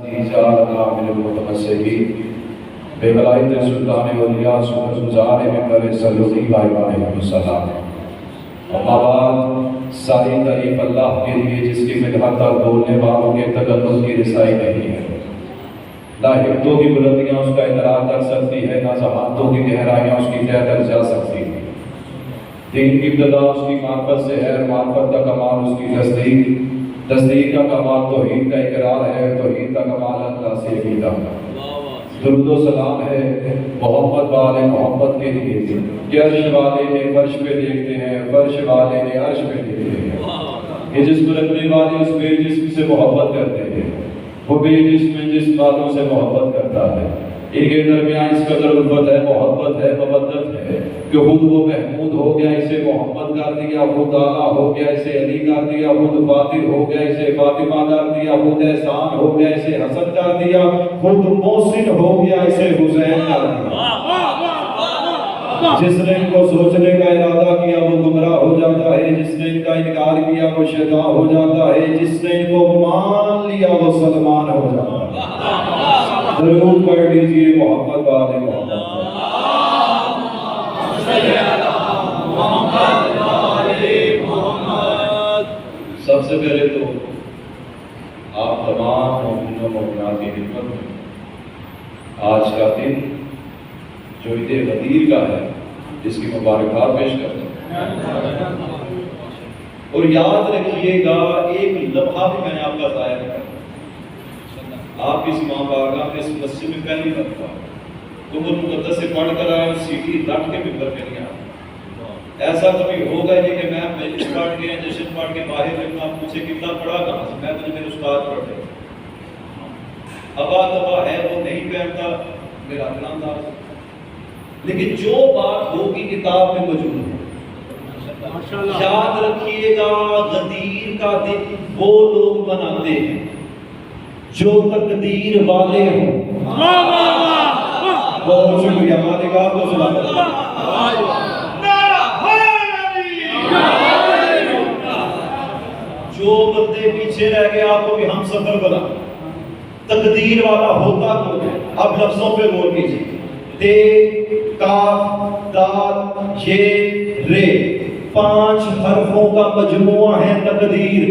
جعلنا من المتمسكين بولایت سلطان اولیاء سلطان ممبر صلی اللہ علیہ وسلم. اما بعد ساری تعریف اللہ کے لیے جس کی مدحت تک بولنے والوں کے تقدس کی رسائی نہیں ہے. نہ حکمتوں کی بلندیاں اس کا ادراک کر سکتی ہے، نہ ذہانتوں کی گہرائیاں اس کی تہ تک جا سکتی ہے. دین کی ابتدا اس کی معرفت سے ہے، معرفت کا کمال اس کی تصدیق، تصدیق کا کمال توحید کا اقرار ہے، توحید کا کمال اللہ سے عقیدہ. درود و سلام ہے محمد والے محمد کے لیے کہ عرش والے نے فرش پہ دیکھتے ہیں، فرش والے نے عرش پہ دیکھتے ہیں. یہ جسم رکھنے والے اس بے جسم سے محبت کرتے ہیں، وہ بے جسم جسم والوں سے محبت کرتا ہے. ان کے درمیان اس قدر الفت ہے، محبت ہے، مودت ہے کہ خود وہ محمود ہو گیا اسے محمد کر دیا، خود اعلیٰ ہو گیا اسے علی کر دیا، خود فاطر ہو گیا اسے فاطمہ کر دیا، خود احسان ہو گیا اسے حسن کر دیا، خود محسن ہو گیا اسے حسین کر دیا. جس نے ان کو سوچنے کا ارادہ کیا وہ گمراہ ہو جاتا ہے، جس نے ان کا انکار کیا وہ شیطان ہو جاتا ہے، جس نے ان کو مان لیا وہ سلمان ہو جاتا ہے. درود پڑھ لیجئے محمد والے محمد. سب سے پہلے تو آپ تمام مومنوں مومنات کی خدمت میں آج کا دن جو عید غدیر کا ہے اس کی مبارکباد پیش کرتا ہوں. اور یاد رکھیے گا ایک لمحہ بھی میں نے آپ کا ضائع نہیں کرنا. آپ اس ماں بارگاہ میں اس مسجد میں پہلی مرتبہ قرآن مقدس سے پڑھ کر آئے، سیڑھی رکھ کے ممبر پہ نہیں آئے. ایسا کبھی ہوگا نہیں کہ میں مجلس پڑھ کے جشن پڑھ کے باہر رکھنا مجھے کتنا پڑھا کہاں سے، میں تو میرے استاد پڑھ رہے. ابا تبا ہے وہ نہیں پہنتا میرا اپنا انداز، لیکن جو بات ہوگی کتاب میں موجود ہے. یاد رکھیے گا غدیر کا دن وہ لوگ مناتے ہیں جو تقدیر والے ہوں. بہت شکریہ مالک آپ کو سلامت. جو بندے پیچھے رہ گئے آپ کو بھی ہم سفر بنا. تقدیر والا ہوتا تو ہے. اب لفظوں پہ غور کیجیے. تے کاف دال یہ رے 5 حرفوں کا مجموعہ ہے تقدیر.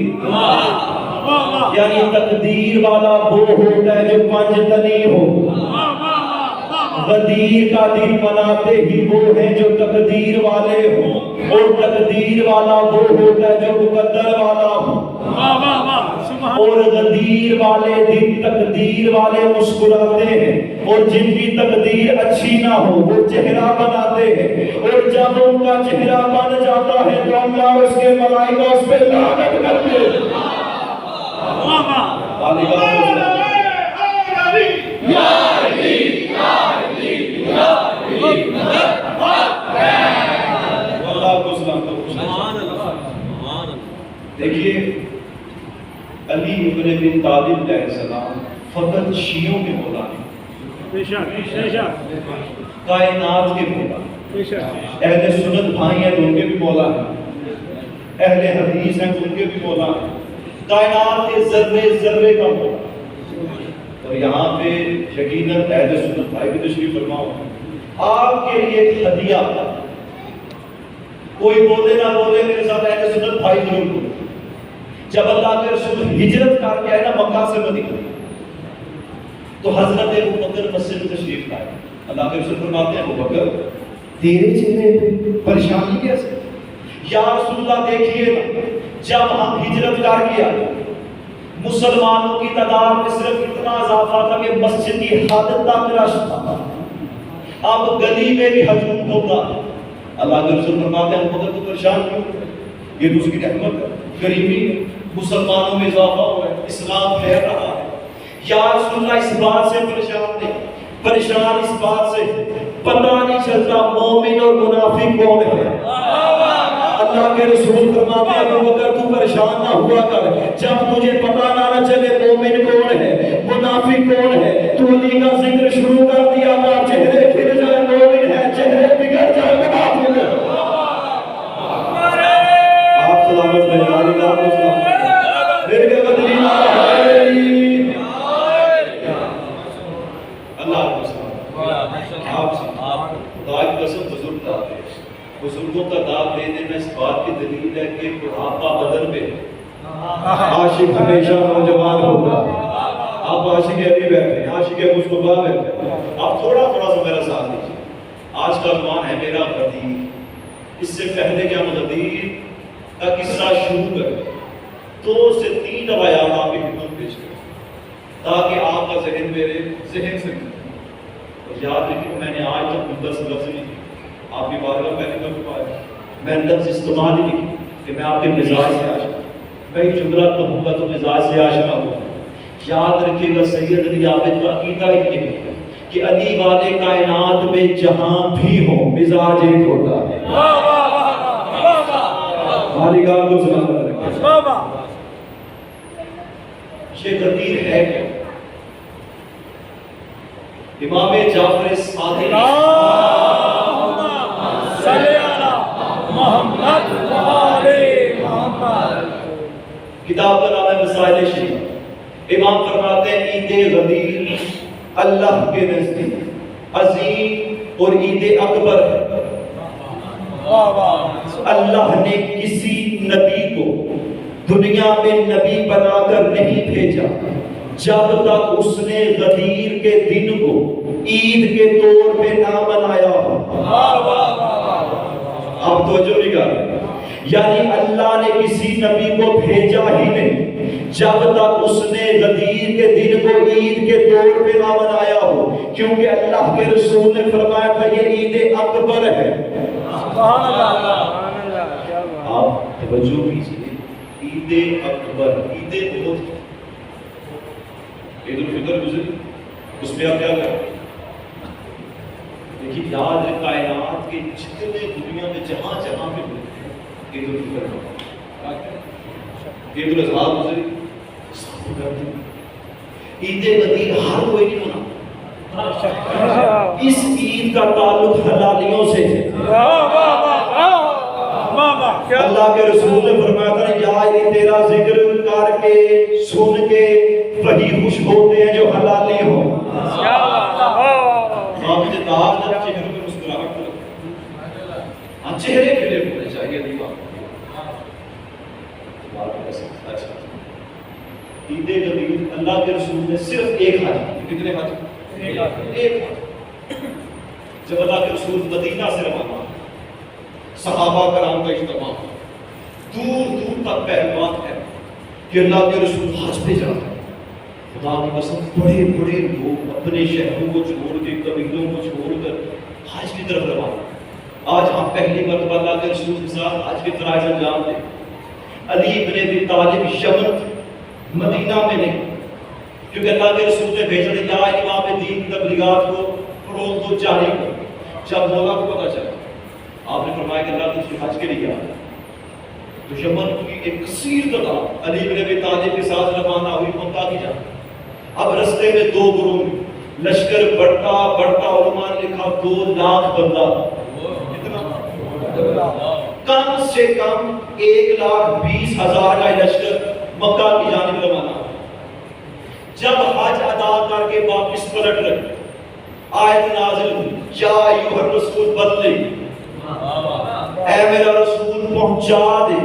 یعنی تقدیر والا وہ ہوتا ہے جو 5 تنی ہو. غدیر کا دن مناتے ہی وہ ہیں جو تقدیر والے ہوں، اور تقدیر والا وہ ہوتا ہے جو مقدر والا ہو. اور غدیر والے دن تقدیر والے مسکراتے ہیں، اور جن کی تقدیر اچھی نہ ہو وہ چہرہ بناتے ہیں، اور جب ان کا چہرہ بن جاتا ہے تو اللہ اس کے ملائکہ اس پہ لعنت کرتے ہیں. دیکھیے علی ابن ابی طالب علیہ السلام فقط شیعوں کے مولا ہیں، کائنات کے مولا. اہل سنت بھائی ہیں تو ان کے بھی مولا ہیں، اہل حدیث ہیں تو ان کے بھی مولا ہیں، کائنات کے ذرے ذرے کا مولا. اور یہاں پہ یقیناً اہل سنت بھائی بھی تشریف فرماؤ. آپ کے لیے ایک ہدیہ، کوئی بولے نہ بولے میرے ساتھ اہل سنت بھائی ضرور بولے. جب اللہ کے رسول ہجرت کر کے آئے نا مکہ سے مدینہ، تو حضرت ابوبکر مسجد میں تشریف لائے. اللہ کے رسول فرماتے ہیں ابوبکر تیرے چہرے پہ پریشانی کیسے؟ یا رسول اللہ دیکھیے نا، جب ہم ہجرت کر کے آئے مسلمانوں کی تعداد میں صرف اتنا اضافہ تھا کہ مسجد کی حد تک رش تھا، اب گلی میں بھی ہجوم ہوتا. اللہ کے رسول فرماتے ہیں ابوبکر کو پریشان کیوں؟ یہ تو اس کی رحمت ہے، غریبی ہے، مسلمانوں میں اضافہ ہوا ہے، اسلام پھیل رہا ہے. یا رسول اللہ اس بات سے پریشان تھے، پریشان اس بات سے پتہ نہیں چلتا مومن اور منافق کون ہے. اللہ کے رسول فرماتے ہیں ابوبکر تو پریشان نہ ہوا کر، جب تجھے پتہ نہ چلے مومن کون ہے منافق کون ہے تو علی کا ذکر شروع کر دیا تھا. چہرے پھر جائے مومن ہے، چہرے بگڑ جائے منافق ہے. آپ سلامت رہے، آپ کو سلامت رہے. پھر کے بدلی بزرگوں کا داد دے دینا اس بات کی دلیل ہے کہ بڑھاپا بدن پہ عاشق ہمیشہ نوجوان ہوگا. آپ عاشق علی بیٹھے ہیں, عاشق مصطفیٰ بیٹھے ہیں, آپ تھوڑا سا میرا ساتھ دیجیے. آج کا عنوان ہے میرا غدیر. اس سے پہلے کہ ہم غدیر کا قصہ شروع کریں 2 سے 3 روایات آپ کی خدمت پیش کریں تاکہ آپ کا ذہن میرے ذہن سے اور یاد رکھیں میں نے آج تک مدت سے لفظ نہیں کی آپ کی بارگاہ پہلے کر چکا ہے. میں لفظ استعمال ہی نہیں کہ میں آپ کے مزاج سے آشنا, میں جملہ کہوں گا تو مزاج سے آشنا ہوں. یاد رکھیے گا سید علی عابد کا عقیدہ یہ ہے کہ علی والے کائنات میں جہاں بھی ہو مزاج ایک ہوتا ہے. ہماری گاہ کو سلامت رکھیں. یہ غدیر ہے کیا؟ امام جعفر صادق صلی اللہ محمد کتاب کا نام ہے مسائل شریعہ. امام فرماتے ہیں عید غدیر اللہ کے نزدیک عظیم اور عید اکبر ہے. اللہ نے کسی نبی کو دنیا میں نبی بنا کر نہیں بھیجا جب تک اس نے غدیر کے دن کو عید کے طور پہ نہ منایا ہو. آپ توجہ نہیں کر رہے. یعنی اللہ نے کسی نبی کو بھیجا ہی نہیں جب تک اس نے غدیر کے دن کو عید کے طور پہ نہ منایا ہو, کیونکہ اللہ کے رسول نے فرمایا تھا یہ عید اکبر ہے. آپ توجہ کیجیے, عید اکبر, عید بہت, عید الفطر گزری اس میں آپ کیا کریں. دیکھیے یاد ہے کائنات کے جتنے دنیا میں جہاں جہاں پہ عید الفطر, عید الاضحیٰ گزری, عید غدیر ہر کوئی نہیں مناتا. اس عید کا تعلق حلالیوں سے ہے. اللہ کے رسول نے فرمایا تھا یا یہ تیرا ذکر کر کے سن کے وہی خوش ہوتے ہیں جو حلالی ہوں. آپ کے داغ نہ چہرے پہ مسکراہٹ رکھیں, ہاں چہرے کھلے ہونے چاہیے. نہیں بات اچھا عید غدیر اللہ کے رسول نے صرف ایک حج, کتنے حج؟ ایک حج. جب اللہ کے رسول مدینہ سے روانہ, صحابہ کرام کا اجتماع, دور دور تک پہلوان ہے کہ اللہ کے رسول حج پہ جاتے ہیں. خدا کی قسم بڑے بڑے لوگ اپنے شہروں کو چھوڑ کے قبیلوں کو چھوڑ کر حج کی طرف روانہ. آج ہم پہلی مرتبہ اللہ کے رسول کے ساتھ حج کے فرائض انجام دیں. علی بن ابی طالب یمن مدینہ میں نہیں, کیونکہ اللہ کے رسول نے بھیجا تھا یا امام دین کی تبلیغات کو فروغ دو جاری کرو. جب مولا کو پتہ چلا آپ نے فرمایا کہ اللہ کے رسول حج کے لیے آیا تو یمن کی ایک کثیر تعداد علی بن ابی طالب کے ساتھ روانہ ہوئی مکہ کی جانب. اب رستے میں 2 گروہ میں لشکر بڑھتا بڑھتا, علماء نے لکھا 2 لاکھ بندہ, کم سے کم 1,20,000 کا لشکر مکہ کی جانب روانہ. جب حج ادا کر کے واپس پلٹ رہے آیت نازل ہوئی یا ایھا الرسول بلغ, اے میرا رسول پہنچا دے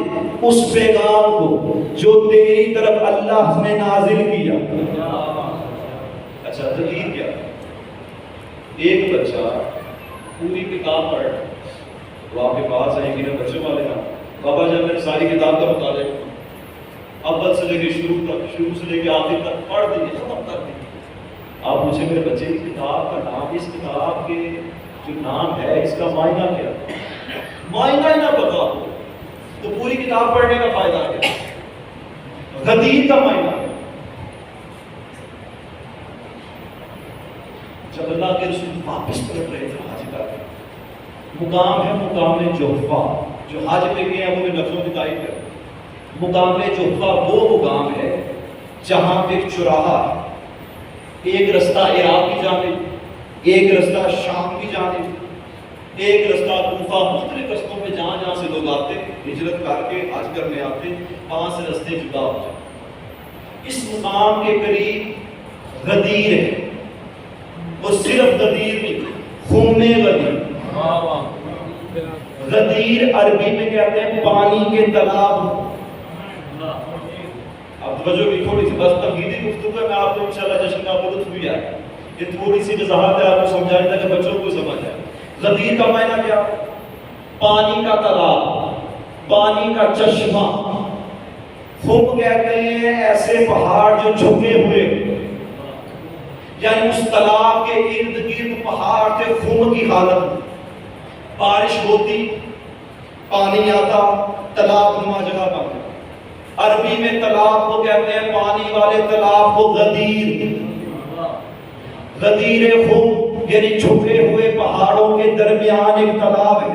اس پیغام کو جو تیری طرف اللہ نے نازل کیا. اچھا دلیل کیا؟ ایک بچہ پوری کتاب پڑھ تو آپ کے پاس آئیں گے نا بچوں والے نا, بابا جب میں نے ساری کتاب کا مطالعہ اول سے لے کے شروع سے لے کے آخر تک پڑھ دیجیے, ختم کر دیجیے. آپ مجھے میرے بچے کی کتاب کا نام, اس کتاب کے جو نام ہے اس کا معنی کیا, معنی ہی نہ پتا ہو تو پوری کتاب پڑھنے کا فائدہ کیا؟ غدیر کا معنی کیا؟ جب اللہ کے رسول واپس پلٹ رہے تھے حج کر کے, مقام ہے مقام جحفہ, جو حج پہ گئے ہیں وہ میں لفظوں کی تائید کریں. مقام جحفہ وہ مقام ہے جہاں پہ ایک چوراہا ہے, ایک رستہ عراق کی جانب, ایک رستہ شام کی جانب, ایک رستہ کوفہ, مختلف رستوں پہ جہاں جہاں سے لوگ آتے ہجرت کر کے حج کرنے آتے, 5 رستے جدا ہو جاتے. اس مقام کے قریب غدیر ہے, اور صرف غدیر نہیں, خم غدیر, غدیر عربی میں کہتے ہیں پانی کے تالاب. اب توجہ کی تھوڑی سی بس تمہیدی گفتگو ہے, میں آپ کو انشاءاللہ جشن کا لطف بھی آئے. یہ تھوڑی سی وضاحت ہے آپ کو سمجھانے تاکہ بچوں کو سمجھ آئے. غدیر کا معنی کیا؟ پانی کا تالاب, پانی کا چشمہ. خم کہتے ہیں ایسے پہاڑ جو جھکے ہوئے, یعنی اس تالاب کے ارد گرد پہاڑ تھے خم کی حالت. بارش ہوتی, پانی آتا, تالاب نما جگہ بنتا. عربی میں تالاب کو کہتے ہیں, پانی والے تالاب کو غدیر. غدیر خم یعنی جھکے ہوئے پہاڑوں کے درمیان ایک تالاب ہے.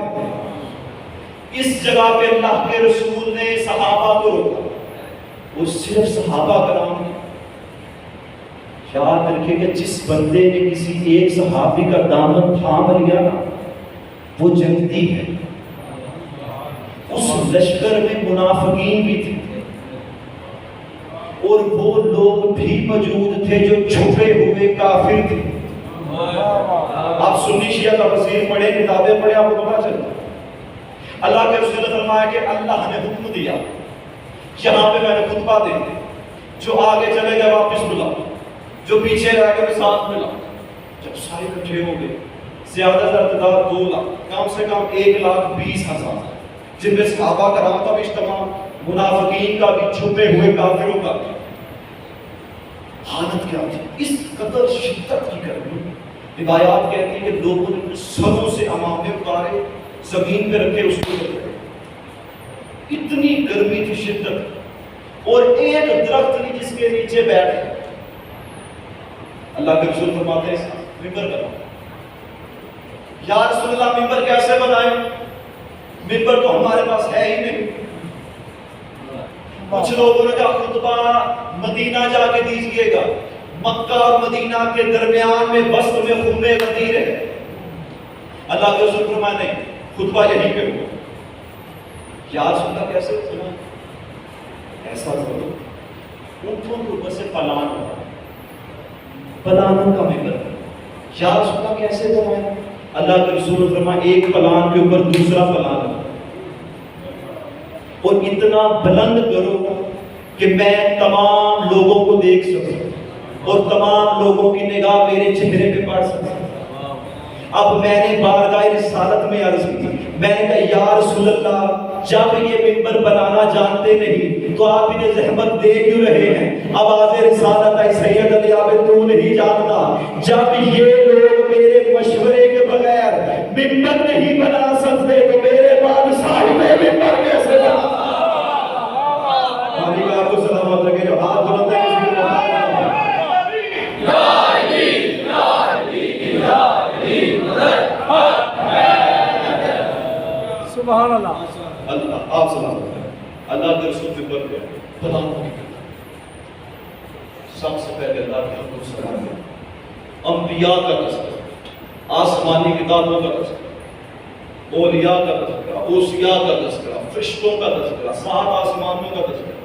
اس جگہ پہ اللہ کے رسول نے صحابہ کو روکا. وہ صرف صحابہ کرام نے. یاد رکھیں کہ جس بندے نے کسی ایک صحابی کا دامن تھام لیا نا, وہ جنتی ہے. اس لشکر میں منافقین بھی تھے, اور وہ لوگ بھی موجود تھے جو چھپے ہوئے کافر تھے. آپ سنی شیعہ تفسیر پڑھیں, کتابیں پڑھیں, آپ کو پتا چلتا. اللہ کے رسول نے فرمایا کہ اللہ نے حکم دیا, یہاں پہ میں نے خطبہ دے دیا, جو آگے چلے گئے واپس ملا, جو پیچھے رہ گئے ساتھ ملا. جب سارے اکٹھے ہو گئے, زیادہ سے زیادہ تعداد 2 لاکھ, کم سے کم 1,20,000, جن میں صحابہ کرام کا بھی اجتماع, منافقین کا بھی, چھپے ہوئے کافروں کا بھی. حالت کیا تھی؟ اس قدر شدت کی گرمی. روایات کہتی ہیں کہ لوگوں نے سروں سے امامے اتارے, زمین پہ رکھے, اس کو رکھے. اتنی گرمی تھی, شدت. اور ایک درخت نہیں جس کے نیچے بیٹھے. اللہ کے رسول فرماتے ہیں ممبر بناؤ. یا رسول اللہ ممبر کیسے بنائیں؟ ممبر تو ہمارے پاس ہے ہی نہیں. کچھ لوگوں نے کہا خطبہ مدینہ جا کے دیجیے گا. مکہ اور مدینہ کے درمیان میں وسط میں خم غدیر ہے. اللہ کے رسول فرماتے نہیں, خطبہ یہیں پہ ہوا. یا رسول اللہ کیسے سنا؟ ایسا کرو, اونٹوں کے اوپر سے پلان ہوا, پلانوں کا ممبر. یا رسول اللہ کیسے بنایا؟ اللہ کے رسول نے فرمایا ایک پلان کے اوپر دوسرا پلان, اور اتنا بلند کرو کہ میں تمام لوگوں کو دیکھ سکوں اور تمام لوگوں کی نگاہ میرے چہرے پہ پڑ سکے. اب میں نے بارگاہ رسالت میں عرض کی, میں نے کہا یا رسول اللہ جب یہ ممبر بنانا جانتے نہیں تو آپ انہیں زحمت دے کیوں رہے ہیں؟ آواز رسالت ہے سید علی عابد تو نہیں جانتا, جب یہ لوگ میرے مشورے کے بغیر ممبر نہیں بنا سکتے تو میرے بعد صاحب ممبر کیسے بنا؟ آپ کو سلامت رکھے, جو ہاتھ بلند ہے اس کو سبحان اللہ. اللہ آپ سلامت ہے. اللہ کے رسول کے پر گئے پلان ہو گیا. سب سے پہلے اللہ کے حکم سے آگے انبیاء کا تذکرہ, آسمانی کتابوں کا تذکرہ, اولیاء کا تذکرہ, اوصیاء کا تذکرہ, فرشتوں کا تذکرہ, 7 آسمانوں کا تذکرہ,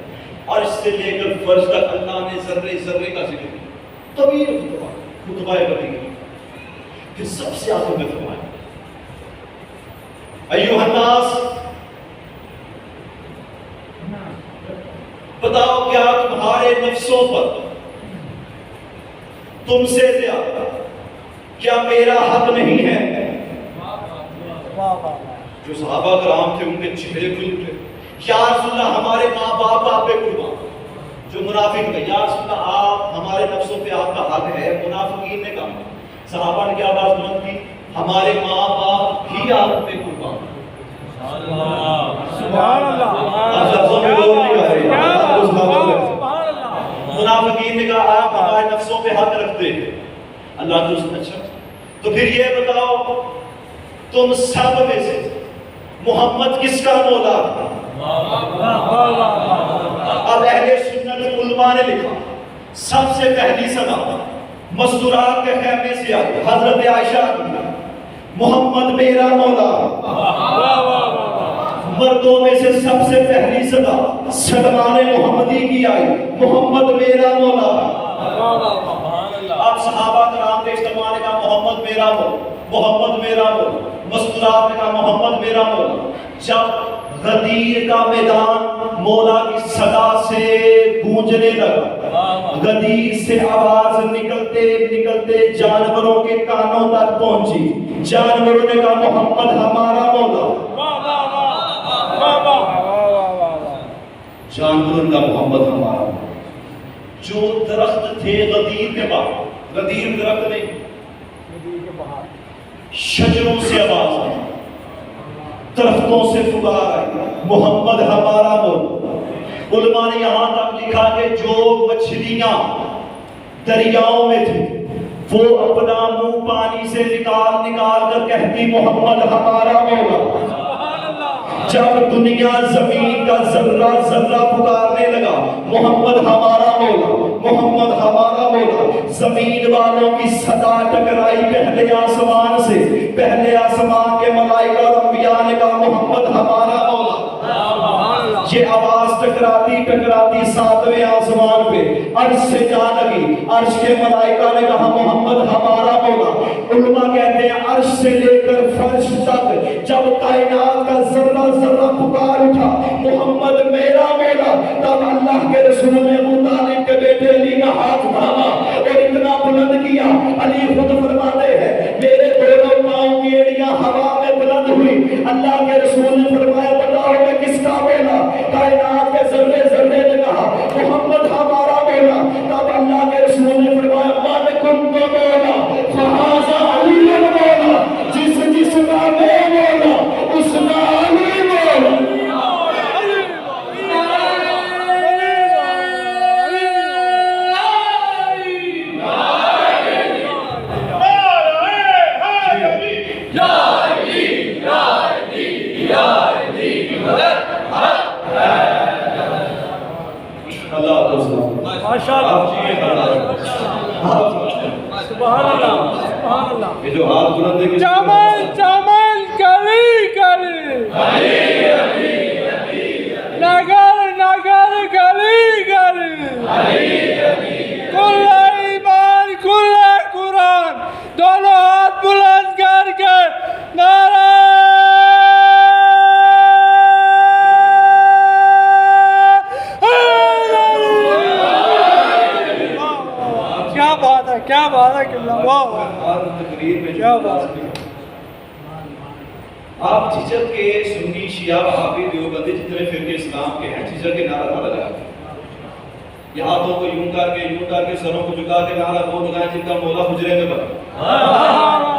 اور اس سے لے کر فرض تک اللہ نے ذرے ذرے کا ذکر کیا. طویل خطبہ بنی گئی. پھر سب سے آخر میں فرمایا ایھا الناس, بتاؤ کیا تمہارے نفسوں پر تم سے زیادہ کیا میرا حق نہیں ہے؟ جو صحابہ کرام تھے ان کے چہرے کھل اٹھے. یا رسول اللہ ہمارے ماں باپ آپ پہ قربان. جو منافق ہے, یا رسول اللہ آپ ہمارے نفسوں پہ آپ کا حق ہے. منافقین نے کہا, صحابہ نے کیا بات بلند کی, ہمارے ماں باپ بھی آپ پہ قربان. سبحان اللہ. آپ لفظوں میں غور نہیں کر رہے. منافقین نے کہا آپ ہمارے نفسوں پہ حق رکھتے ہیں. اللہ کے رسول نے اچھا تو پھر یہ بتاؤ تم سب میں سے محمد کس کا مولا ہے؟ اب اہل سنت علماء نے لکھا سب سے پہلی سنا مستورات کے خیمے سے آئی حضرت عائشہ محمد میرا مولا. مردوں میں سے سب سے پہلی صدا سلمان محمدی کی آئی محمد میرا مولا. اب صحابہ کرام کے اجتماع نے کہا محمد میرا مولا, محمد میرا مولا. مسکرات نے کہا محمد میرا مولا. جب غدیر کا میدان مولا کی صدا سے گونجنے لگا، غدیر سے آواز نکلتے نکلتے جانوروں کے کانوں تک پہنچی. جانوروں نے کہا محمد ہمارا مولا. جانوروں نے کہا محمد ہمارا مولا. جو درخت تھے غدیر کے باہر، غدیر درخت نہیں، شجروں سے آواز آئی، درختوں سے پکار آئی محمد ہمارا مولا. علماء نے یہاں تک لکھا کہ جو مچھلیاں دریاؤں میں تھیں وہ اپنا منہ پانی سے نکال نکال کر کہتی محمد ہمارا مولا. جب دنیا زمین کا ذرہ ذرہ پکارنے لگا محمد ہمارا مولا، محمد ہمارا مولا، زمین والوں کی صدا ٹکرائی پہلے آسمان سے. پہلے آسمان کے ملائکہ اور انبیاء نے کہا محمد ہمارا مولا. یہ آواز ٹکراتی ٹکراتی ساتویں آسمان پہ عرش سے جا لگی. عرش کے ملائکہ نے کہا محمد ہمارا مولا. علماء کہتے ہیں عرش سے لے کر فرش تک جب کائنات کا ذرہ ذرہ پکار اٹھا محمد میرا مولا، تب اللہ کے رسول نے ابو طالب کے بیٹے علی کا ہاتھ تھاما اور اتنا بلند کیا. علی خود فرماتے ہیں میرے دونوں پاؤں کی ایڑیاں ہوا میں بلند ہوئی. اللہ کے رسول نے فرمایا بتاؤ میں کس کا مولا؟ کائنات کے ذرے ذرے نے کہا محمد ہمارا مولا. تب اللہ کے رسول نے فرمایا من کنت مولا فہذا علی مولا. جس کا میں مولا اس کا علی مولا. یہ جو ہاتھ بلند ہے چمن چمن کلی کلی نگر نگر گلی گلی کل ایمان کل قرآن دونوں ہاتھ بلند کر کے نعرہ کیا بات ہے کیا بات ہے. آپ جھجک کے سنی شیعہ وہابی دیوبندی جتنے فرقے اسلام کے ہیں جھجک کے نعرہ نہ لگائیں. یہ ہاتھوں کو یوں کر کے سروں کو جھکا کے نعرہ وہ لگائیں جن کا مولا حجرے میں بنا،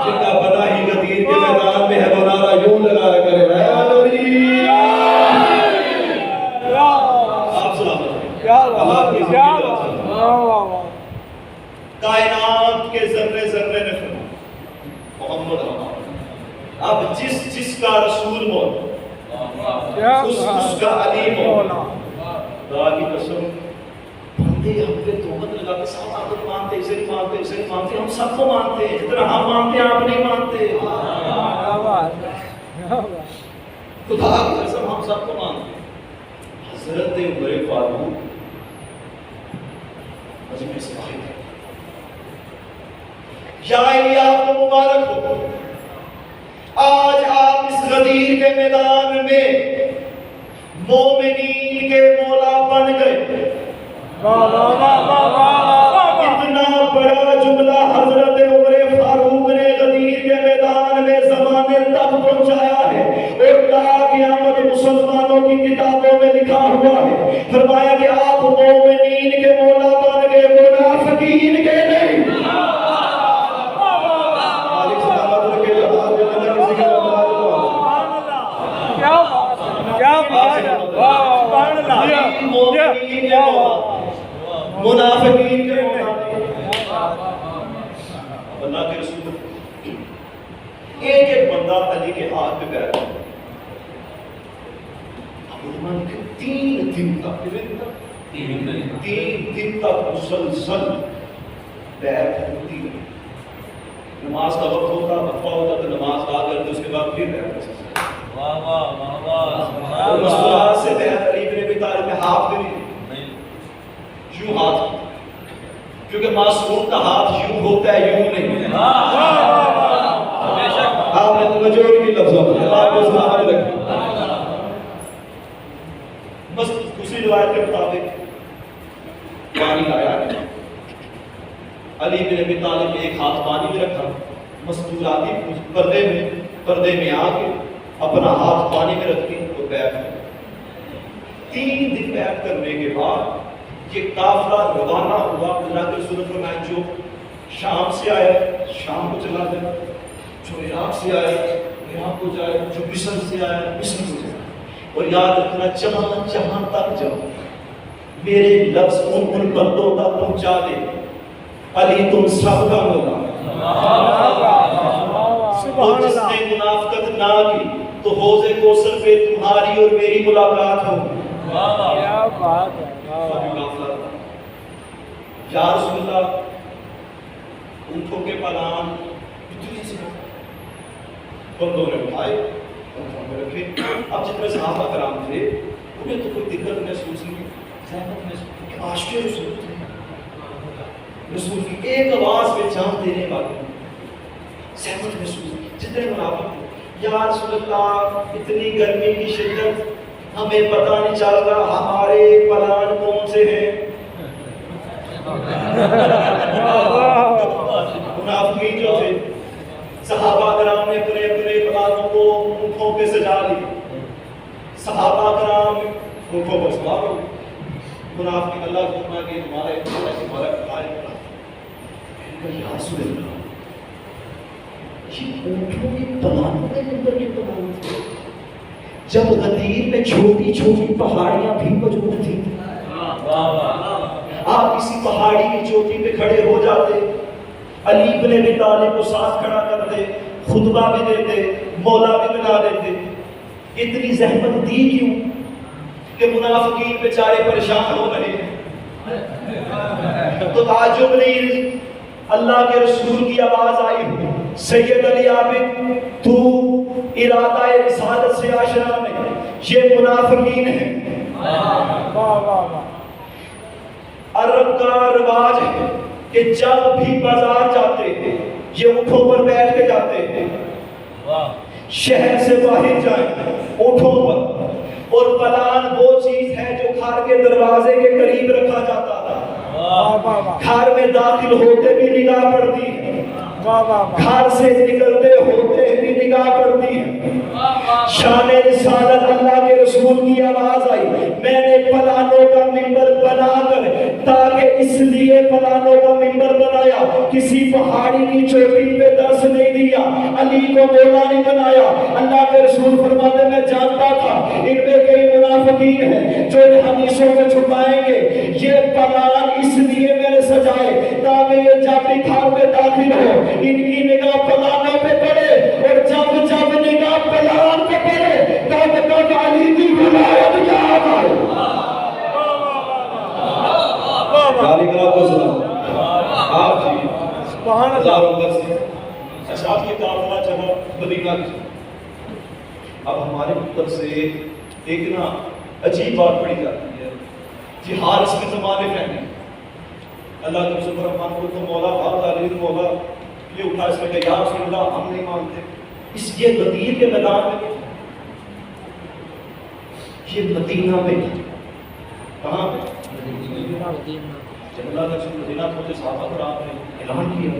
جن کا بنا ہی غدیر کے میدان میں ہے وہ نعرہ یوں لگا کرے آپ سلامت. کائنات کے ذرے ذرے نے فرمایا محمد ہمارا. اب جس کا رسول مولا اس کا علی مولا. خدا کی قسم بندے ہم پہ تہمت لگا کے سب آپ کو مانتے اسے نہیں مانتے اسے نہیں مانتے. ہم سب کو مانتے ہیں جتنا ہم مانتے ہیں آپ نہیں مانتے. خدا کی قسم ہم سب کو مانتے ہیں. حضرت عمر فاروق مجمع سے باہر تھے. یا علی آپ کو مبارک ہو، آج آپ اس غدیر کے میدان میں مومنین کے مولا بن گئے. اتنا بڑا جملہ حضرت عمر فاروق نے غدیر کے میدان میں زمانے تک پہنچایا ہے اور کہا قیامت مسلمانوں کی کتابوں میں لکھا ہوا ہے. فرمایا کہ آپ مومنین کے مولا بن گئے، منافقین کے نہیں. منافقین کے اللہ کے رسول ایک بندہ علی کے ہاتھ پہ بیٹھ گیا. تین دن تک مسلسل بیعت ہوتی رہی. نماز کا وقت ہوتا وقفہ ہوتا تو نماز ادا کرتے اس کے بعد پھر بیعت کرتے. اور مسکراہٹ سے بیعت علی بن ابی طالب نے ہاتھ بھی نہیں یوں ہاتھ، کیونکہ معصوم کا ہاتھ یوں ہوتا ہے یوں نہیں. آپ نے توجہ کی لفظوں پر اللہ کو سلام رکھیں. بس اسی روایت کے مطابق پانی لایا. علی بن ابی طالب نے ایک ہاتھ پانی میں رکھا. مستوراتی پردے میں آ کے اپنا ہاتھ پانی میں رکھ کے وہ بیعت کیا. 3 دن بیعت کرنے کے بعد یہ قافلہ روانہ ہوا. اللہ کے رسول فرمایا جو شام سے آیا شام کو چلا جائے, جو عراق سے آیا عراق کو جائے, جو مصر سے آیا مصر کو جائے. اور یاد رکھنا جہاں تک جاؤ میرے لفظ ان بندوں تک پہنچا دے. علی تم سب کا مولا. اور جس نے منافقت نہ کی تو حوض کوثر پہ تمہاری اور میری ملاقات ہو. کیا بات ہے. یا رسول اللہ اونٹوں کے پلان اتنے سے بندوں نے اٹھائے اونٹوں میں رکھے. اب جتنے صحابہ کرام تھے انہیں تو کوئی دقت محسوس نہیں, زحمت محسوس کہ عاشق رسول تھے. رسول کی ایک آواز پہ جان دینے والے زحمت محسوس. جتنے منافق تھے یا رسول اللہ اتنی گرمی کی شدت ہمیں پتہ نہیں چل رہا ہمارے پلان کون سے ہیں. منافقین جو تھے صحابہ کرام نے اپنے اپنے پلانوں کو اونٹوں پہ سجا لی. صحابہ کرام اونٹوں پر سوار ہو. منافقین اللہ کو فرمایا کہ ہمارا کفایت کرا. یا رسول اللہ یہ اونٹوں کے پلانوں کے اندر کے پلان تھے جب غدیر میں چھوٹی چھوٹی پہاڑیاں بھی موجود تھیں. آپ کسی پہاڑی کی چوٹی پہ کھڑے ہو جاتے, علی بن ابی طالب کو ساتھ کھڑا کرتے, خطبہ بھی دیتے, مولا بھی بنا دیتے. اتنی زحمت دی کیوں کہ منافقین بیچارے پریشان ہو رہے ہیں. تو تعجب نہیں اللہ کے رسول کی آواز آئی ہو سید علی عابد تو ارادہ رسالت سے آشنا نہیں, یہ منافقین ہیں. عرب کا رواج ہے کہ جب بھی بازار جاتے ہیں یہ اونٹوں پر بیٹھ کے جاتے ہیں. شہر سے باہر جائیں اونٹوں پر, اور پلان وہ چیز ہے جو گھر کے دروازے کے قریب رکھا جاتا تھا. گھر میں داخل ہوتے بھی نگاہ پڑتی ہے, گھر سے نکلتے ہوتے بھی نگاہ پڑتی ہے. شان رسالت اللہ کے رسول کی آواز آئی میں نے پلانوں کا منبر بنا کر, تاکہ اس لیے پلانوں کا منبر بنایا کسی پہاڑی کی چوٹی پہ درس نہیں دیا, علی کو مولا نہیں بنایا. اللہ کے رسول فرماتے میں جانتا تھا ان میں کئی منافقین ہیں جو ان حدیثوں میں چھپائیں گے. یہ پلان اس لیے میں نے سجائے تاکہ یہ جب بھی گھر میں داخل ہو ان کی نگاہ پلانوں پہ پڑے, اور جب نگاہ پلان پہ پڑے تب علی کی ولایت یاد آئے. آپ جی سبحان اللہ سے اشعار کی قافلہ چلا مدینہ کی. اب ہمارے ملک سے ایک نا عجیب بات پڑی جاتی ہے کہ حارث کے زمانے پہنے اللہ کے رسول فرمان کو تو مولا بات علی مولا یہ اٹھا اس میں کہ یا رسول اللہ ہم نہیں مانتے. اس یہ غدیر کے میدان میں یہ مدینہ میں کہاں پہ جب اللہ کے رسول مدینہ پہنچے صحابہ کرام نے اعلان کیا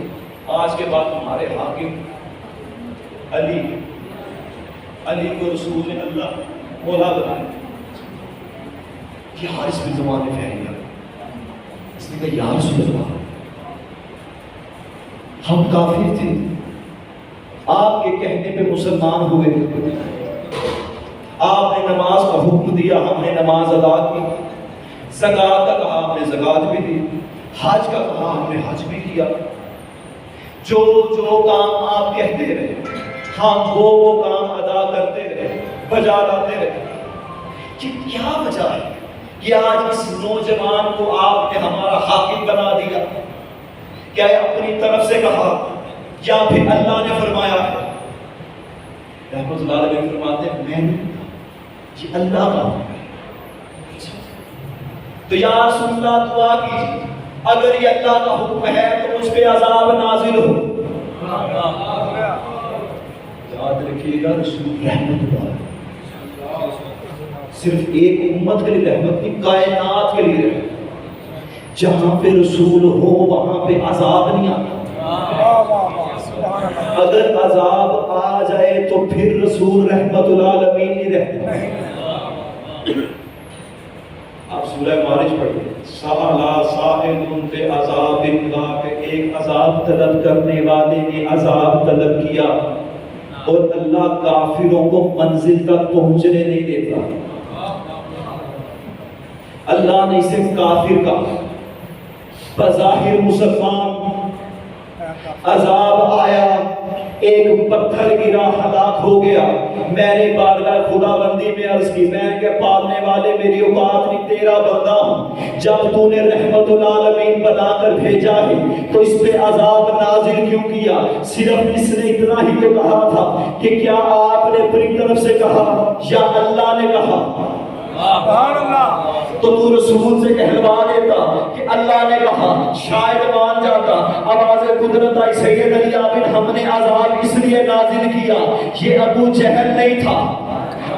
آج کے بعد تمہارے حاکم علی کو رسول اللہ مولا بنائے. یہ حارث بن زمان نے پھیل گیا. اس نے کہا یا رسول اللہ ہم کافر تھے, آپ کے کہنے پہ مسلمان ہوئے, آپ نے نماز کا حکم دیا ہم نے نماز ادا کی, زکوٰۃ کا کہا ہم نے زکوٰۃ بھی دی, حج کا کہا ہم نے حج بھی کیا. جو کام آپ کہتے رہے ہم وہ کام ادا کرتے رہے, بجا لاتے رہے. یہ کیا وجہ ہے کہ آج اس نوجوان کو آپ نے ہمارا حاکم بنا دیا؟ کیا یہ اپنی طرف سے کہا یا پھر اللہ نے فرمایا؟ رحمت اللہ علیہ فرماتے ہیں میں نے یہ اللہ کا حکم ہے. تو یا رسول اللہ دعا کیجیے اگر یہ اللہ کا حکم ہے تو مجھ پہ عذاب نازل ہو. یاد رکھیے گا رسول رحمت اللہ صرف ایک امت کے لیے رحمت نہیں، کائنات کے لیے رحمت۔ جہاں پہ رسول ہو وہاں پہ عذاب نہیں آتا۔ اگر عذاب آ جائے تو پھر رسول رحمت العالمین نہیں رہتے۔ آپ سورہ معارج پڑھیں، سالا سائلن بعذاب اللہ، کہ ایک عذاب طلب کرنے والے نے عذاب طلب کیا اور اللہ کافروں کو منزل تک پہنچنے نہیں دیتا۔ اللہ نے اسے کافر کہا، بظاہر مسلمان، عذاب آیا، ایک پتھر گرا، ہلاک ہو گیا۔ میں نے بارگاہ خدا بندی میں عرض کی، میں کہ پالنے والے میری اوقات نہیں، تیرا بندہ ہوں، جب تو نے رحمت العالمین بنا کر بھیجا ہے تو اس پہ عذاب نازل کیوں کیا؟ صرف اس نے اتنا ہی تو کہا تھا کہ کیا آپ نے اپنی طرف سے کہا یا اللہ نے کہا؟ تو تو رسول سے کہلوا دیتا کہ اللہ نے کہا، شاید مان جاتا۔ آواز قدرت آئی، سید علی عابد، ہم نے عذاب اس لیے نازل کیا، یہ ابو جہل نہیں تھا،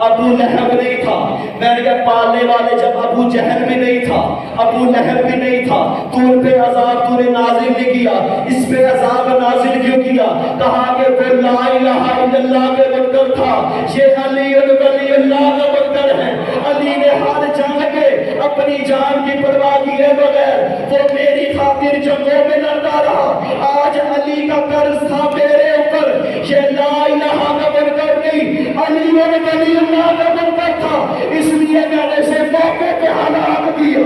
ابو لہب نہیں تھا۔ میں نے کہا پالنے والے جب ابو جہل بھی نہیں تھا، ابو لہب بھی نہیں تھا، تو ان پہ عذاب تو نے نازل نہیں کیا، اس پہ عذاب نازل کیوں کیا؟ کہا کہ وہ لا الہ الا اللہ کے بندر تھا، یہ علی ولی اللہ کا بندر ہے۔ علی نے ہر جنگ میں اپنی جان کی پرواہ کیے بغیر وہ میری خاطر جنگوں میں لڑتا رہا۔ آج علی کا قرض تھا میرے اوپر، یہ لا الہ کا بندر نہیں، علی ولی اللہ کا بندر تھا، اس لیے میں نے اسے موقع پہ ہلاک کیا۔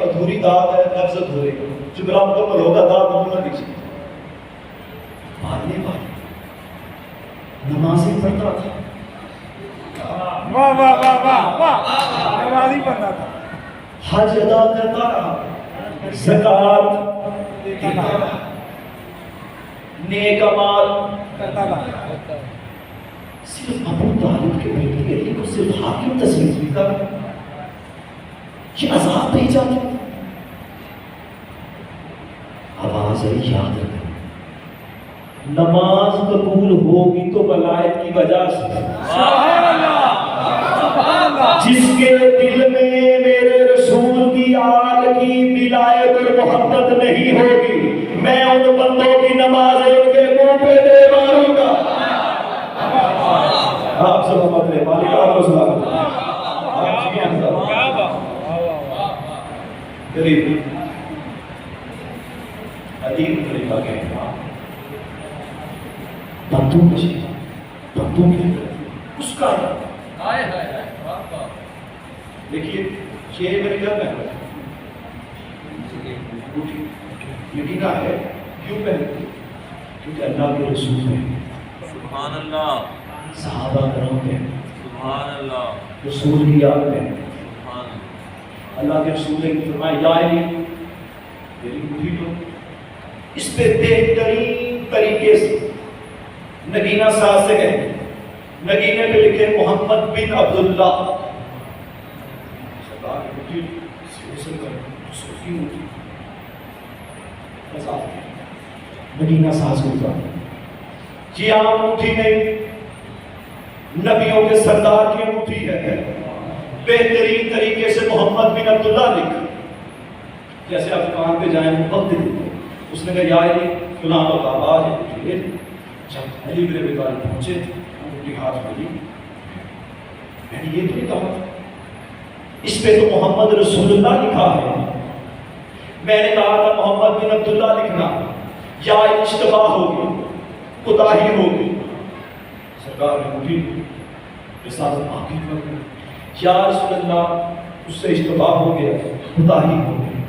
ادھوری داد ہے، لفظ ادھورے، جملہ مکمل ہوگا، داد مکمل دیجیے۔ پالنے والے نمازیں پڑھتا تھا، واہ واہ واہ واہ واہ، نمازی پڑھتا تھا، حج ادا کرتا رہا، زکوٰۃ دیتا رہا، نیک اعمال کرتا تھا۔ صرف ابو طالب کے بیٹے کے لیے صرف حاکم تصویر دیتا یہ عذاب بھیجا تھا۔ آواز ہے یاد رکھیں، نماز قبول ہوگی تو ولایت کی وجہ سے، سبحان اللہ، جس کے دل میں میرے رسول کی آل کی ولایت اور محبت نہیں ہوگی، میں ان بندوں کی نمازیں ان کے منہ پہ دے ماروں گا۔ آپ سب مت لے مالک آپ کو سلام غریب عجیب طریقہ کہنا بندوں کے اس کا دیکھیے یہ میرے گھر میں یقینہ ہے کیوں پہنتے؟ کیونکہ اللہ کے رسول ہیں، سبحان اللہ، صحابہ کرام ہیں، سبحان اللہ، رسول کی یاد میں سبحان اللہ۔ اللہ کے رسول نے فرمایا یا علی میری بوڑھی تو اس پہ بہترین طریقے سے نگینہ ساز سے کہیں، نگینے پہ لکھے محمد بن عبداللہ، سرکار کی بوڑھی سیوسن کر صوفی ہوتی نگینہ ساز ہوتا جی عام انگوٹھی نہیں، نبیوں کے سردار کی انگوٹھی ہے، بہترین طریقے سے محمد بن عبداللہ لکھ، جیسے آپ دکان پہ جائیں وقت اس نے کہا یا علی فلاں کا آواز ہے، جب علی میرے بیکار پہنچے انگوٹھی ہاتھ ملی، میں نے یہ تو نہیں کہا اس پہ تو محمد رسول اللہ لکھا ہے، میں نے کہا تھا محمد بن عبداللہ لکھنا، یا اشتباہ ہوگی، کوتاہی ہوگی، سرکار نے انگوٹھی رسالت باقی کر دی، یا رسول اللہ اس سے اشتباہ ہو گیا، کوتاہی ہو گئی،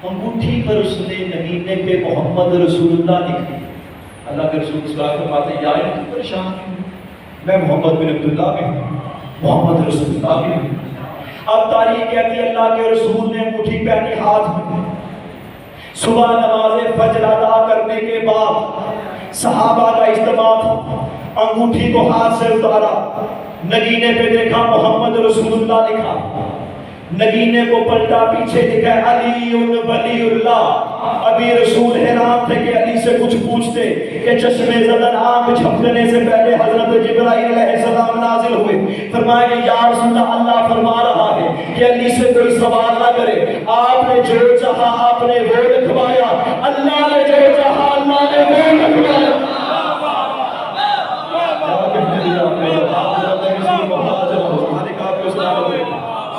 انگوٹھی پر اس نے نگینے پہ محمد رسول اللہ لکھ دی۔ اللہ کے رسول اس بات فرماتے ہیں یا تم پریشان کیوں؟ میں محمد بن عبداللہ بھی ہوں، محمد رسول اللہ بھی ہوں۔ اب تاریخ کہتی ہے اللہ کے رسول نے انگوٹھی پہنی ہاتھ میں، صبح نماز فجر ادا کرنے کے بعد صحابہ کا اجتماع تھا، انگوٹھی کو ہاتھ سے اتارا، نگینے پہ دیکھا محمد رسول اللہ لکھا، نگینے کو پلٹا، پیچھے لکھا ہے علی ولی اللہ۔ ابھی رسول حیران تھے کہ علی سے کچھ پوچھتے کہ چشمے زدن آنکھ جھپکنے سے پہلے حضرت جبرائیل علیہ السلام نازل ہوئے، فرمایا کہ یا رسول اللہ فرما رہا ہے کہ علی سے کوئی سوال نہ کرے، آپ نے جو چاہا آپ نے وہ لکھوایا، اللہ نے جو چاہا اللہ نے وہ لکھوایا۔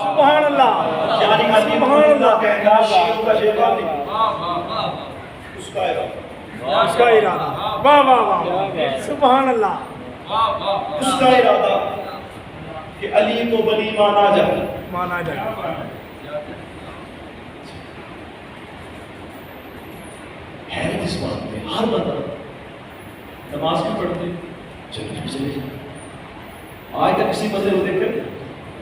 سبحان اللہ، یعنی علی سبحان اللہ، کہنا شیعوں کا شیطان نہیں، اس کا ارادہ، اس کا ارادہ، واہ واہ واہ، سبحان اللہ، اس کا ارادہ کہ علی کو ولی مانا جائے۔ مانا جائے۔ حیرت اس بات میں ہر بندہ نماز بھی پڑھتے جنت بھی چلے جائے۔ آج تک کسی مسئلے کو دیکھ کر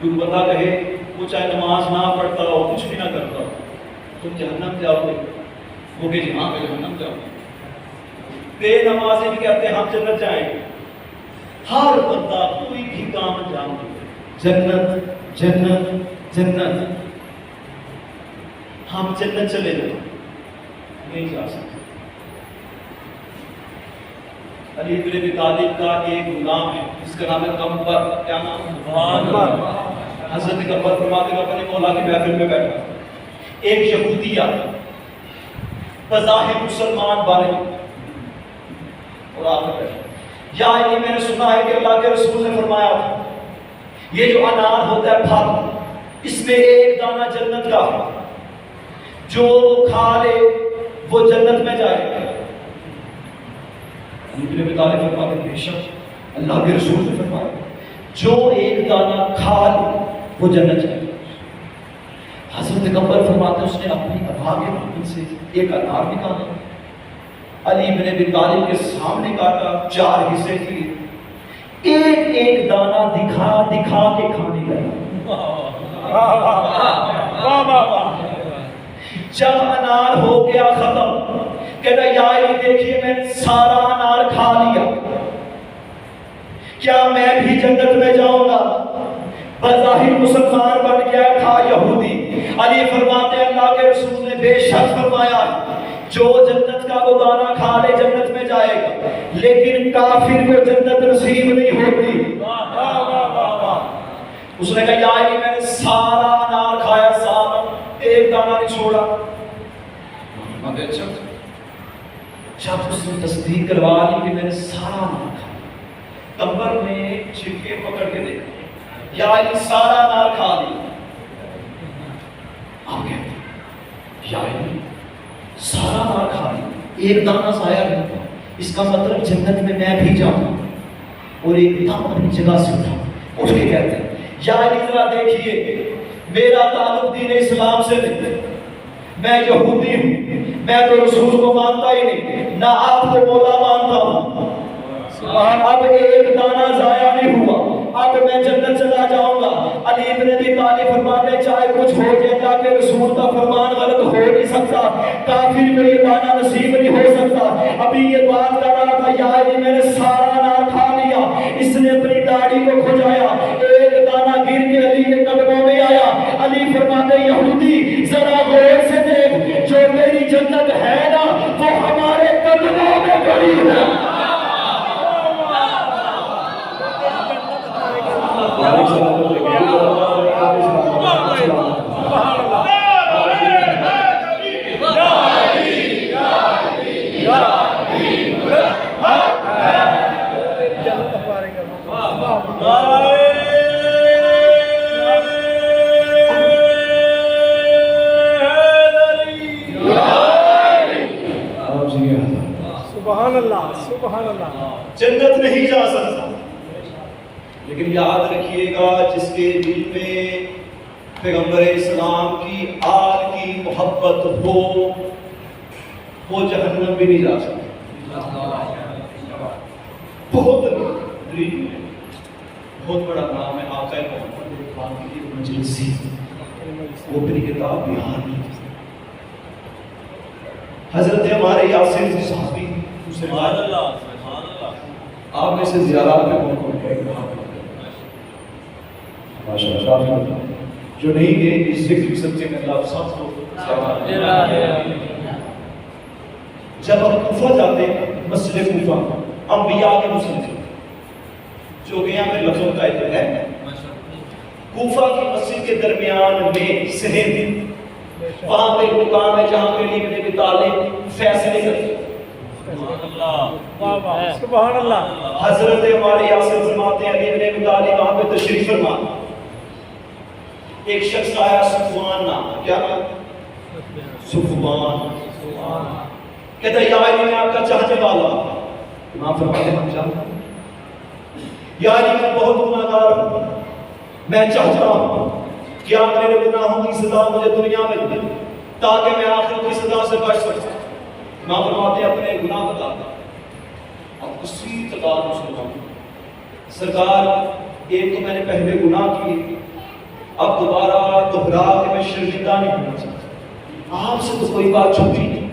کوئی بندہ کہے وہ چاہے نماز نہ پڑھتا ہو کچھ بھی نہ کرتا ہو تم جہنم جاؤ گے، وہ کہ جی ہاں میں جہنم جاؤں گے۔ بے نمازی بھی کہتے ہیں ہم جنت جائیں گے۔ ہر بندہ کوئی بھی کام انجام دے جنت جنت جنت، ہم جنت چلے جائیں نہیں جا سکتے۔ علی بن ابی طالب کا ایک غلام ہے جس کا نام ہے قمبر، کیا نام ہے؟ سبحان اللہ۔ حضرت قمبر فرماتے ہیں اپنے مولا کی محفل میں بیٹھا، ایک یہودی آیا بظاہر مسلمان بنے اور آپ نے بیٹھا، یا علی میں نے سنا ہے کہ اللہ کے رسول نے فرمایا تھا یہ جو انار ہوتا ہے پھل، اس میں ایک دانہ جنت کا ہے، جو کھا لے وہ جنت میں جائے گا۔ ابن ابی طالب فرماتے ہیں بے شک اللہ کے رسول نے فرمایا جو ایک دانہ کھا لے وہ جنت جائے گا۔ حضرت قمبر فرماتے ہیں اس نے اپنی ابا کے دامن سے ایک انار نکالا، علی بن ابی طالب کے سامنے کاٹا، 4 حصے کیے، ایک ایک دانہ دکھا دکھا کے کھانے لگا۔ واہ واہ واہ، جب انار ہو گیا ختم، کہتا یا علی دیکھیے میں سارا انار کھا لیا، کیا میں بھی جنت میں جاؤں گا؟ بظاہر مسلمان بن گیا تھا یہودی۔ علی فرماتے ہیں اللہ کے رسول نے بے شک فرمایا جو جنت کا وہ دانہ کھا لے جنت میں جائے گا، لیکن کافر کو جنت نصیب نہیں ہوتی۔ اس نے کہا یا علی میں نے سارا انار کھایا، سارا، ایک دانہ نہیں چھوڑا۔ جب اس نے تصدیق کروا لی کہ میں نے سارا انار کھایا، قمبر نے چھلکے پکڑ کے دیکھا، یا علی سارا انار کھا لیا۔ آپ کہتے ہیں یا علی سارا انار کھا لیا، ایک دانہ ضائع نہیں ہوا، اس کا مطلب جنت میں میں بھی جاؤں گا۔ اور ایک دم اپنی جگہ سے اٹھا، اٹھ کے کہتے ہیں یا علی ذرا دیکھیے میرا تعلق دین اسلام سے نہیں، میں یہودی ہوں، میں تو رسول کو مانتا ہی نہیں، نہ آپ کو مولا مانتا ہوں، اب ایک دانہ ضائع نہیں ہوا، اب میں جنت چلا جاؤں گا۔ علی بن ابی طالب فرماتے چاہے کچھ ہو جائے، اللہ کے رسول کا فرمان غلط ہو نہیں سکتا، کافر کو یہ دانہ نصیب نہیں ہو سکتا۔ ابھی یہ بات کر رہا تھا یا علی میں نے سارا انار کھا لیا، اس نے اپنی داڑھی کو کھجایا، ایک دانہ گر کے علی کے قدموں میں آیا۔ علی فرماتے یہودی ذرا غور سے دیکھ، جو میری جنت ہے نا وہ ہمارے قدموں میں پڑی ہے۔ سبحان اللہ، سبحان اللہ، جنت نہیں جا سکتا، لیکن یاد رکھیے گا جس کے دل میں پیغمبر اسلام کی آل کی محبت ہو وہ جہنم بھی نہیں جا سکتا۔ بہت بڑا نام ہے آقا محمد کی مجلسی، وہ اپنی کتاب بہار میں حضرت ہمارے یاسر صحابی سبحان اللہ، سبحان اللہ۔ آپ میں سے زیارات میں موقع ہے ماشاء اللہ۔ جو نہیں گئے اس ذکر سچے میں اللہ سب کو جب ہم کوفہ جاتے ہیں مسجد کوفہ انبیاء کے مسجد جو کہ یہاں پہ لفظوں کا ایک ہے کوفہ کی مسجد کے درمیان میں صحیح وہاں پہ ایک مقام ہے جہاں پہ علی بن ابی طالب فیصلے کرتے سبحان اللہ حضرت ہمارے یاسر فرماتے ہیں علی بن ابی طالب وہاں پہ تشریف فرما ایک شخص آیا صفوان نام کیا صفوان کہتا ہے یا علی میں آپ کا چاہنے والا امام فرماتے ہیں ہم چاہتے ہیں یا علی میں بہت گناہگار ہوں میں چاہتا ہوں کہ آپ میرے گناہوں کی سزا مجھے دنیا میں دیں تاکہ میں آخرت کی سزا سے بچ سکتا امام فرماتے ہیں اپنے گناہ بتاتا اب اسی تعداد مسلمان سرکار ایک تو میں نے پہلے گناہ کیے اب دوبارہ دہرا کے میں شرمندہ نہیں ہونا چاہتا آپ سے تو کوئی بات چھپی نہیں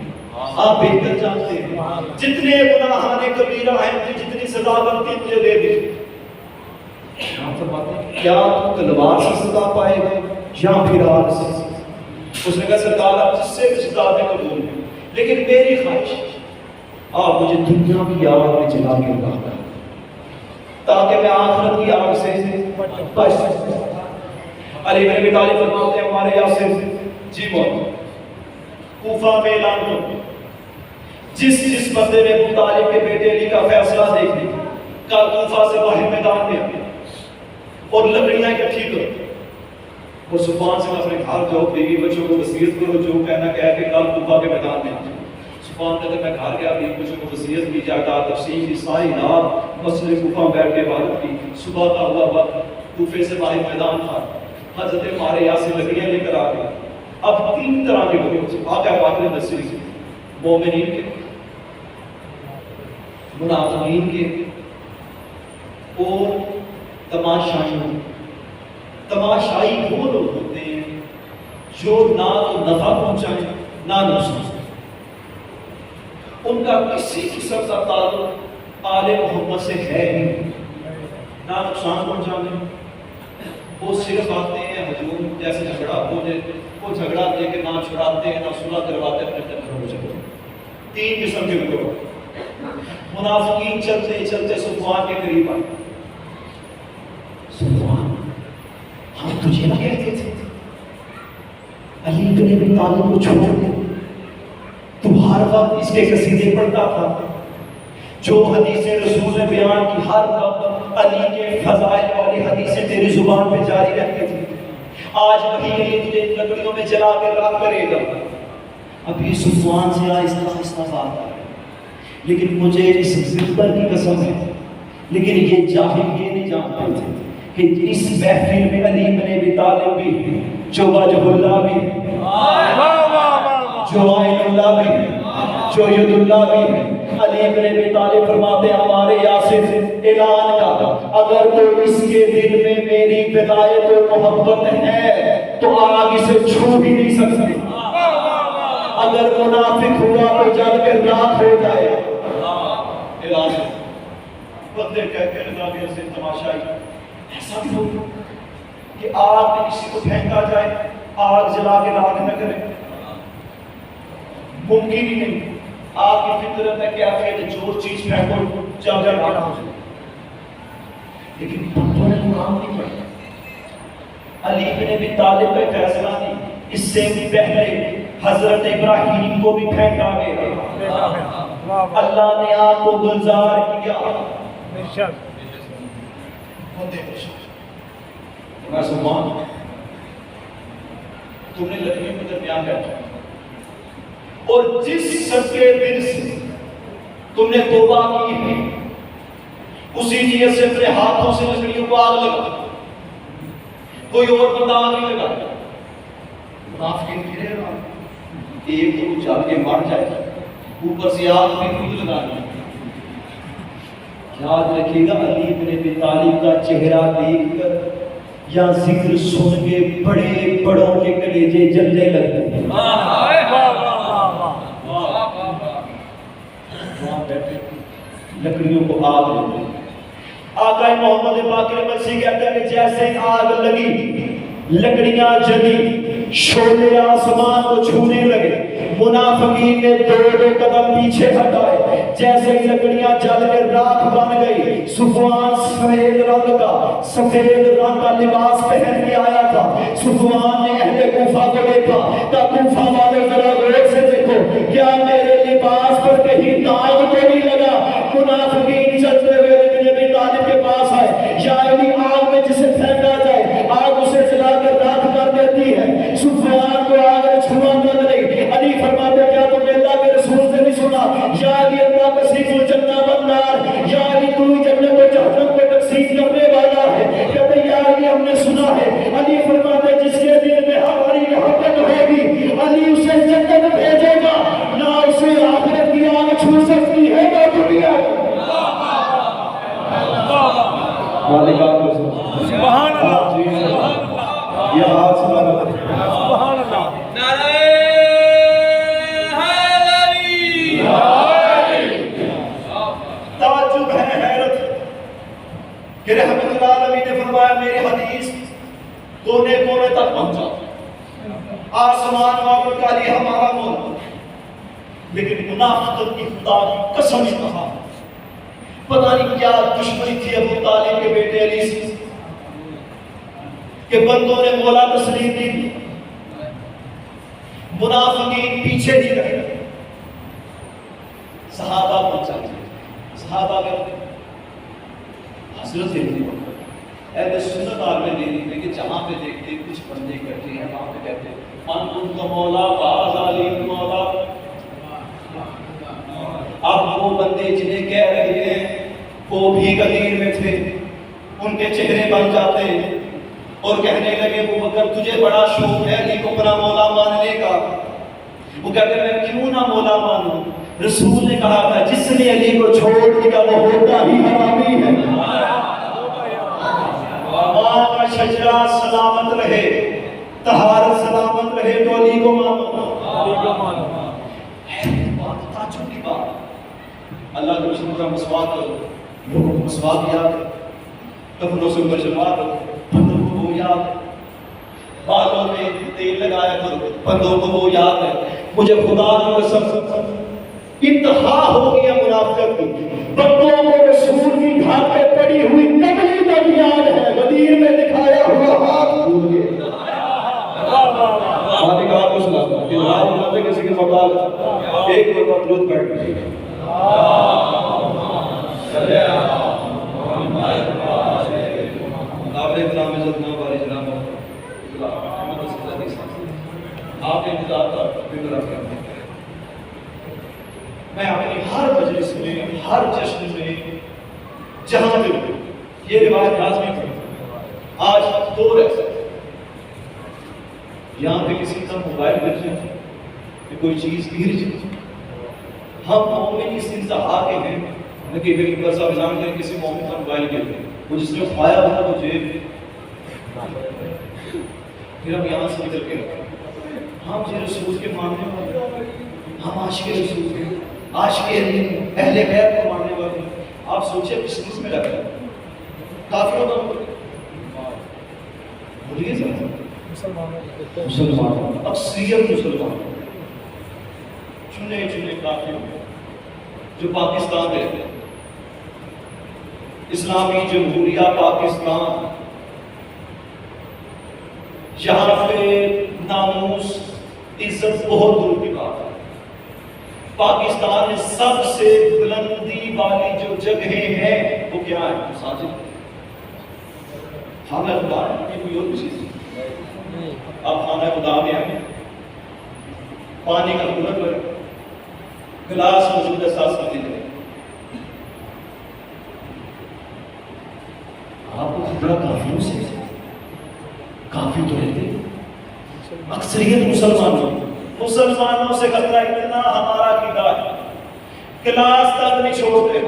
آپ بہتر جانتے ہیں جتنے گناہان کبیرہ ہیں جتنی سزا بنتی مجھے دے دیجیے کیا تو تلوار سے سزا پائے گا یا پھر آگ سے اس نے کہا سرکار آپ جس سے بھی سزا دیں قبول ہے لیکن میری خواہش آپ مجھے دنیا کی آگ میں جلا کے رکھا تاکہ میں آخرت کی آگ سے بچ سکوں علی بن ابی طالب فرماتے ہیں ہمارے یاسر جی موت کوفہ میں اعلان کرو جس بندے نے ابو طالب کے بیٹے علی کا فیصلہ دیکھ لیا کل کوفہ سے باہر میدان میں آیا اور لکڑیاں اکٹھی کرو اور صفوان سے اپنے گھر جاؤ بیوی بچوں کو وصیت کرو جو کہنا کہہ کہ کل کوفہ کے میدان میں آ جاؤ صفوان کہتے میں گھر گیا بیوی بچوں کو وصیت کی جائیداد تقسیم کی ساری رات مسجد کوفہ بیٹھ کے عبادت کی صبح کا ہوا وقت کوفے سے باہر میدان تھا حضرت ہمارے یہاں سے لکڑیاں لے کر آ گئے اب تین طرح کے لوگ واقعہ پاک نے دسی مومنین کے منافقین کے اور تماشائی وہ لوگ ہوتے ہیں جو نہ تو نفع پہنچائیں نہ نقصان ان کا کسی قسم کا تعلق آل محمد سے ہے نہیں نہ نقصان پہنچانے وہ صرف آتے ہیں ہجوم جیسے جھگڑا ہو جائے وہ جھگڑا دے کے نہ چھڑاتے ہیں نہ صلح کرواتے اپنے تک ہو جائے تین قسم کے لوگ منافقین چلتے چلتے صفوان کے قریب آئے صفوان ہم تجھے نہ کہتے تھے علی بن ابی طالب کو چھوڑ دے تو ہر وقت اس کے قصیدے پڑھتا تھا جو حدیث رسول نے بیان کی ہر وقت علی کے فضائل والی حدیثیں تیری زبان پہ جاری رہتی تھی آج وہی علی تجھے لکڑیوں میں جلا کے راکھ کرے گا ابھی صفوان سے آہستہ آہستہ بات ہے لیکن مجھے اس زندر کی قسم ہے لیکن یہ جاہل یہ نہیں جانتے تھے کہ اس محفل میں علی بن ابی طالب بھی جو وجہ اللہ بھی جو عین اللہ بھی جو ید اللہ بھی علی بن ابی طالب فرماتے ہیں ہمارے یاسر اعلان کا اگر تو اس کے دل میں میری ولایت و محبت ہے تو آگ اسے چھو بھی نہیں سکتی اگر منافق ہوا تو جل کر راکھ ہو جائے اعلان بندے کہہ کے لگا دیا سے تماشائی ایسا بھی ہو کہ آگ میں کسی کو پھینکا جائے آگ جلا کے راکھ نہ کرے ممکن ہی نہیں آپ کی فطرت ہے کہ آپ یہ جو چیز پھینکو جل کر راکھ ہو جائے لیکن بندوں نے قرآن نہیں پڑھا علی بن ابی طالب کا فیصلہ نہیں اس سے پہلے حضرت ابراہیم کو بھی پھینکا گیا اللہ نے آپ کو گلزار کیا میں سلمان تم نے لکڑیوں کے درمیان بیٹھا اور جس سچے دل سے تم نے توبہ کی ہے اسی نیت سے اپنے ہاتھوں سے لکڑیوں کو آگ لگا کوئی اور بندہ آگ نہیں لگا منافقین گرے رہا ایک تو جا کے مر جائے اوپر سے آگ بھی خود لگانی یاد رکھیے گا علی بن ابی طالب کا چہرہ دیکھ کر یا ذکر سن کے بڑے بڑوں کے کلیجے جلنے لگتے ہیں لکڑیوں کو آگ لگتی آقا محمد باقر مسیح کہتا ہے کہ جیسے آگ لگی لکڑیاں جلی، شعلے آسمان کو چھونے لگے، منافقین نے دو قدم پیچھے ہٹائے، جیسے ہی لکڑیاں جل کے راکھ بن گئی، صفوان سفید رنگ کا لباس پہن کے آیا تھا۔ صفوان نے اہل کوفہ کو دیکھا، کہا کوفہ والے ذرا غور سے دیکھو، کیا میرے لباس پر کہیں داغ تو نہیں لگا؟ منافقین چلتے ہوئے ابن ابی طالب کے پاس آئے، یا علی آگ میں جسے پھینکا جائے آگ اسے جلا کر راکھ کر دیتی ہے۔ صفوان کو آگ نے چھوا کر نہیں۔ علی فرماتے کیا تم نے اللہ کے رسول سے نہیں سنا؟ یا علی اللہ کثیر الجنہ والنار، یا علی تو ہی جنت و جہنم کو تقسیم کرنے والا ہے۔ کہتے یا علی ہم نے سنا ہے۔ علی فرماتے جس کے دل میں ہماری محبت ہوگی علی اسے جنت بھیجے گا، نہ اسے آخرت کی آگ چھو سکتی ہے نہ دنیا۔ مالک آپ کو سبحان اللہ، یہ ہاتھ سبحان اللہ، سبحان اللہ، نعرہ حیدری، تعجب ہے، حیرت کہ رحمت اللہ علیہ نے فرمایا میری حدیث کونے کونے تک پہنچا، آسمان واپر کا لیے ہمارا مولا، لیکن منافقت کی خدا کی قسم ہی کہا پتہ نہیں کیا دشمنی تھی ابو طالب کے بیٹے علی سے کہ بندوں نے مولا تسلیم دی، منافقین پیچھے نہیں رہے، صحابہ پہنچا، صحابہ کے حضرت اہل سنت آپ میں نہیں دیکھتے کہ جہاں پہ دیکھتے کچھ بندے اکٹھے ہیں وہاں پہ کہتے من ان کا مولا باز علی مولا۔ اب وہ بندے جنہیں کہہ رہے ہیں وہ بھی غدیر میں تھے، ان کے چہرے بن جاتے اور کہنے لگے وہ اگر تجھے بڑا شوق ہے علی کو اپنا مولا ماننے کا، وہ کہتے میں کیوں نہ مولا مانوں؟ رسول نے کہا تھا جس نے علی کو چھوڑ دیا وہ ہوتا ہی حرامی ہے۔ ماں کا شجرہ سلامت رہے، طہارت سلامت رہے تو علی کو مانو، علی کو مانو۔ بات تعجب کی بات، اللہ کے رسول کا مسواک کرو، لوگوں کو مسواک یاد ہے، کفنوں سے اوپر جمع کرو، بندوں کو وہ یاد ہے، بالوں میں تیل لگایا کرو، بندوں کو وہ یاد ہے۔ مجھے خدا کی قسم انتہا ہو گیا منافقت کی، بندوں کو رسول کی گھاٹ پہ پڑی ہوئی کملی تک یاد ہے، غدیر میں دکھایا ہوا ہاتھ بھول گئے۔ مالک آپ کو سلام، کہ آج بناتے کسی کے مقابل ایک مرتبہ درود پڑھ لیجیے۔ آپ نے اتنا عزت نہ باری جناب آپ نے انتظار کا فکر رکھا۔ میں اپنی ہر مجلس میں، ہر جشن میں، جہاں بھی یہ روایت لازمی تھی، آج دور ایسا یہاں پہ کسی کا موبائل گر جائے کہ کوئی چیز گر جائے، ہم مومن اس انتہا کے ہیں کہ بالکل صاحب جانتے ہیں کسی مومن کا موبائل گر گیا، وہ جس نے کھایا ہوتا وہ جیب پھر ہم یہاں سے نکل کے رکھیں۔ ہم جی رسول کے ماننے والے، ہم عاشق رسول کے، عاشق اہل بیت کو ماننے والے، آپ سوچیں کس چیز میں لگا کافروں کا بولیے مسلمان، اکثریت مسلمان، چنے چنے کافر جو پاکستان رہتے ہیں، اسلامی جمہوریہ پاکستان، یہاں پہ ناموس عزت بہت دور کی بات ہے۔ پاکستان میں سب سے بلندی والی جو جگہیں ہیں وہ کیا ہے؟ مساجد، خانہ خدا ہے، کوئی اور چیز نہیں۔ آپ خانہ خدا میں آئیں، پانی کا کولر لگے، گلاس موجود ہے، ساتھ ساتھ لے آپ کو خطرہ کافروں سے، کافر تو رہتے اکثریت مسلمانوں سے خطرہ اتنا ہمارا عقیدہ ہے، کلاس تک نہیں چھوڑتے۔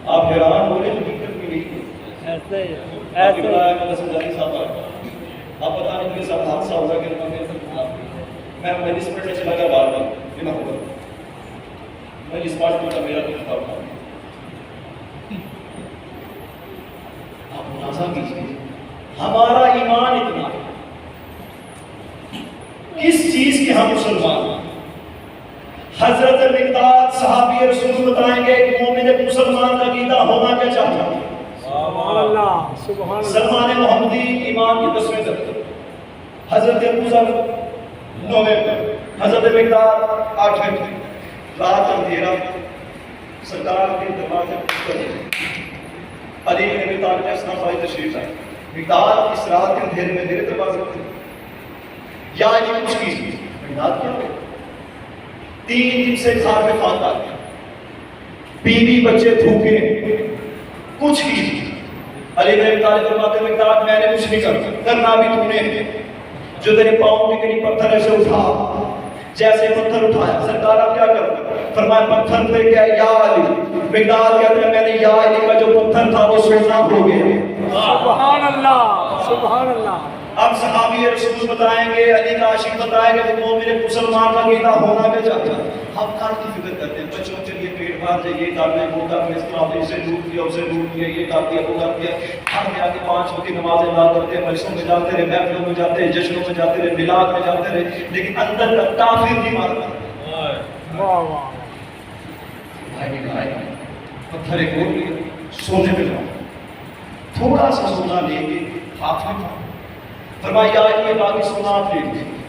آپ حیران ہو رہے حقیقت کی نہیں، آپ پتا نہیں میرے ساتھ حادثہ ہوگا کہ میں مجلس پڑھنے چلا گیا بار بار بنا ہوگا، میں اس بات میں میرا کچھ تھا کس چیز کے ہم مسلمان؟ حضرت مقداد صحابی رسول بتائیں گے ایک مومن ایک مسلمان کا عقیدہ ہونا کیا چاہتا ہے؟ سبحان اللہ سبحان اللہ سلمان محمدی امام کی تصویر کرتے حضرت ابو ذر 9 میں، حضرت مقداد 8 میں، رات اندھیرا سرکار کے دربار میں علی بن ابی طالب نے اسلام بھائی تشریف لائے، مقداد اس رات کے اندھیرے میں میرے دربار سے یا علی کچھ کی مقداد کیا ہو 3 دن سے گھر میں خاندان بیوی بچے بھوکے کچھ کی علی بن ابی طالب فرماتے ہیں مقداد میں نے کچھ نہیں کرنا بھی تو نے جو تیرے پاؤں کے قریب پتھر ایسے اٹھا جیسے پتھر اٹھایا سرکار آپ کیا کرتا فرمایا پتھر پہ کیا یا علی مقداد کہتے ہیں میں نے یا علی کا جو پتھر تھا وہ سونا ہو گیا سبحان اللہ سبحان اللہ اب صحابی رسول بتائیں گے علی کا عاشق بتائیں گے وہ مومن مسلمان کا عقیدہ ہونا کیا چاہتا ہے ہم کل کی فکر کرتے ہیں بچوں کے لیے پیٹ بھر جائے یہ کرنا ہے وہ کرنا ہے اس طرح اسے لوٹ دیا اسے لوٹ دیا یہ کر دیا وہ کر دیا ہم جا کے 5 وقت کی نمازیں ادا کرتے ہیں مجلسوں میں جاتے رہے محفلوں میں جاتے رہے جشنوں میں جاتے رہے میلاد میں جاتے رہے لیکن اندر کا کافر نہیں مارتا واہ واہ بھائی پتھر ایک اور لیا سونے پہ جاؤ تھوڑا سا سونا لے کے ہاتھ میں کھاؤ فرمایا یہ باقی سونا آپ لے لیجیے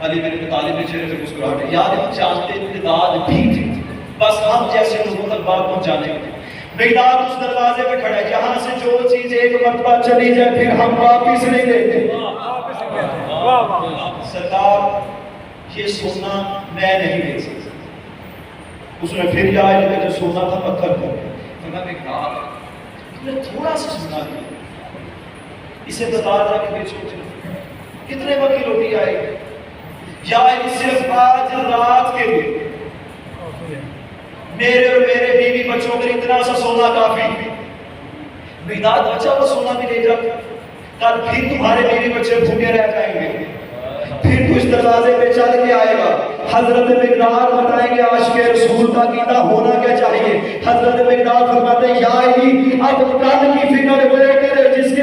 علی بن ابی طالب نے چہرے پہ مسکراہٹ ہے یاد ہم چاہتے مقداد بھی تھے بس ہم جیسے لوگوں تک بات پہنچانے کے مقداد اس دروازے پہ کھڑا ہے جہاں سے جو چیز ایک مرتبہ چلی جائے پھر ہم واپس نہیں لیتے واہ واہ سرکار یہ سونا میں نہیں لے سکتا اس نے پھر یا علی کا جو سونا تھا پتھر کر دیا فرمایا مقداد تم نے تھوڑا سا سونا دیا اسے بتا رہا کہ بیچ کتنے وقت کی روٹی آئے گی یا صرف آج رات کے لیے میرے اور میرے بیوی بچوں کے اتنا سا سونا کافی مقداد بچہ وہ سونا بھی لے جاتا کل پھر تمہارے بیوی بچے بھوکے رہ جائیں گے پھر تو اس دروازے پہ چل کے آئے گا حضرت مقداد بتائیں گے عاشق رسول کا عقیدہ ہونا کیا چاہیے حضرت مقداد فرماتے ہیں یا علی اب کل کی فکر وہ کرے جس کے